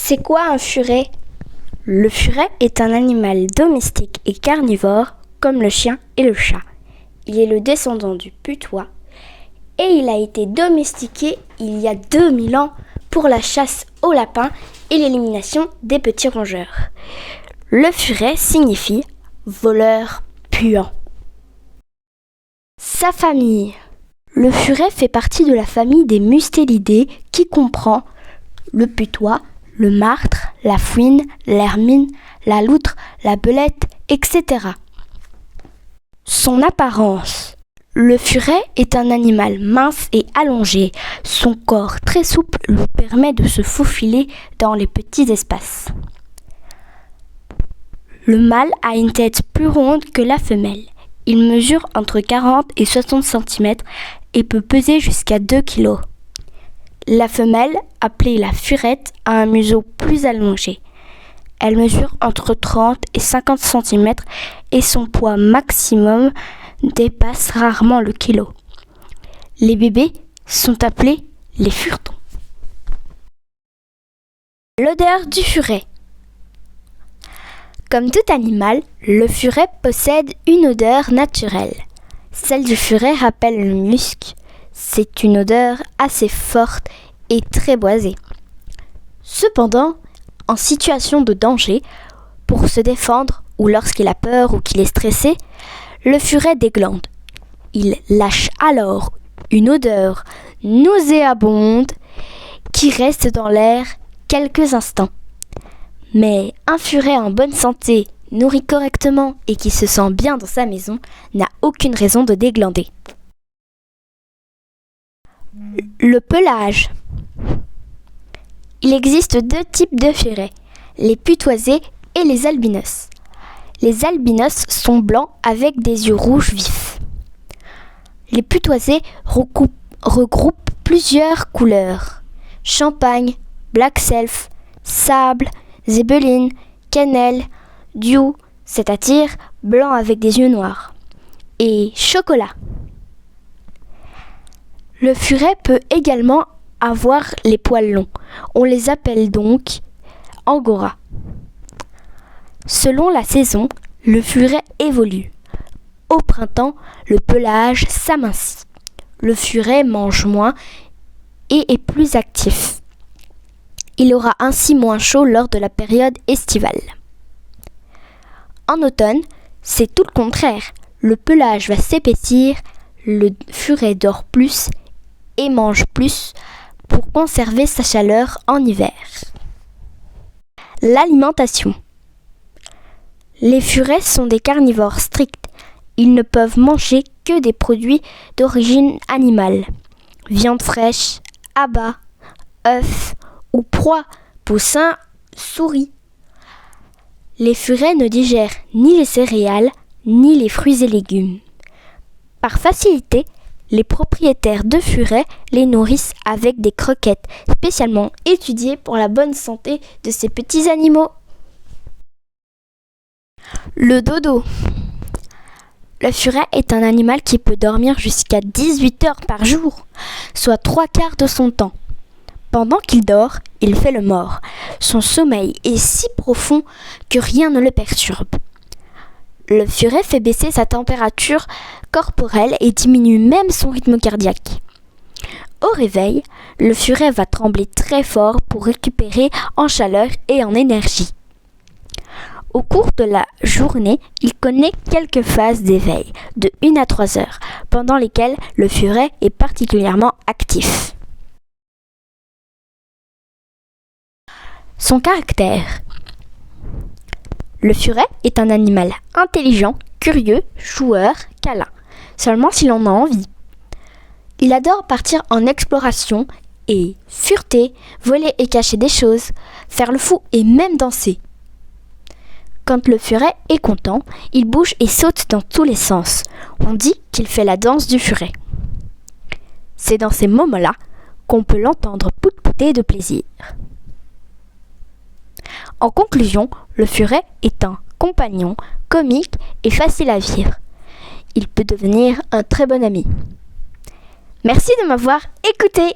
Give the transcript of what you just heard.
C'est quoi un furet? Le furet est un animal domestique et carnivore, comme le chien et le chat. Il est le descendant du putois et il a été domestiqué il y a 2000 ans pour la chasse aux lapins et l'élimination des petits rongeurs. Le furet signifie voleur puant. Sa famille. Le furet fait partie de la famille des Mustélidés qui comprend le putois, le martre, la fouine, l'hermine, la loutre, la belette, etc. Son apparence. Le furet est un animal mince et allongé. Son corps très souple lui permet de se faufiler dans les petits espaces. Le mâle a une tête plus ronde que la femelle. Il mesure entre 40 et 60 cm et peut peser jusqu'à 2 kg. La femelle, appelée la furette, a un museau plus allongé. Elle mesure entre 30 et 50 cm et son poids maximum dépasse rarement le kilo. Les bébés sont appelés les furetons. L'odeur du furet. Comme tout animal, le furet possède une odeur naturelle. Celle du furet rappelle le musc. C'est une odeur assez forte et très boisée. Cependant, en situation de danger, pour se défendre ou lorsqu'il a peur ou qu'il est stressé, le furet déglande. Il lâche alors une odeur nauséabonde qui reste dans l'air quelques instants. Mais un furet en bonne santé, nourri correctement et qui se sent bien dans sa maison, n'a aucune raison de déglander. Le pelage. Il existe deux types de furets, les putoisés et les albinos. Les albinos sont blancs avec des yeux rouges vifs. Les putoisés regroupent plusieurs couleurs: champagne, black self, sable, zébeline, cannelle, dew, c'est-à-dire blanc avec des yeux noirs, et chocolat. Le furet peut également avoir les poils longs. On les appelle donc angora. Selon la saison, le furet évolue. Au printemps, le pelage s'amincit. Le furet mange moins et est plus actif. Il aura ainsi moins chaud lors de la période estivale. En automne, c'est tout le contraire. Le pelage va s'épaissir, le furet dort plus et mange plus pour conserver sa chaleur en hiver. L'alimentation. Les furets sont des carnivores stricts. Ils ne peuvent manger que des produits d'origine animale. Viande fraîche, abats, œufs ou proies, poussins, souris. Les furets ne digèrent ni les céréales, ni les fruits et légumes. Par facilité, les propriétaires de furets les nourrissent avec des croquettes spécialement étudiées pour la bonne santé de ces petits animaux. Le dodo. Le furet est un animal qui peut dormir jusqu'à 18 heures par jour, soit 3/4 de son temps. Pendant qu'il dort, il fait le mort. Son sommeil est si profond que rien ne le perturbe. Le furet fait baisser sa température corporelle et diminue même son rythme cardiaque. Au réveil, le furet va trembler très fort pour récupérer en chaleur et en énergie. Au cours de la journée, il connaît quelques phases d'éveil, de 1 à 3 heures, pendant lesquelles le furet est particulièrement actif. Son caractère. Le furet est un animal intelligent, curieux, joueur, câlin, seulement s'il en a envie. Il adore partir en exploration et fureter, voler et cacher des choses, faire le fou et même danser. Quand le furet est content, il bouge et saute dans tous les sens. On dit qu'il fait la danse du furet. C'est dans ces moments-là qu'on peut l'entendre pout-pouter de plaisir. En conclusion, le furet est un compagnon comique et facile à vivre. Il peut devenir un très bon ami. Merci de m'avoir écouté.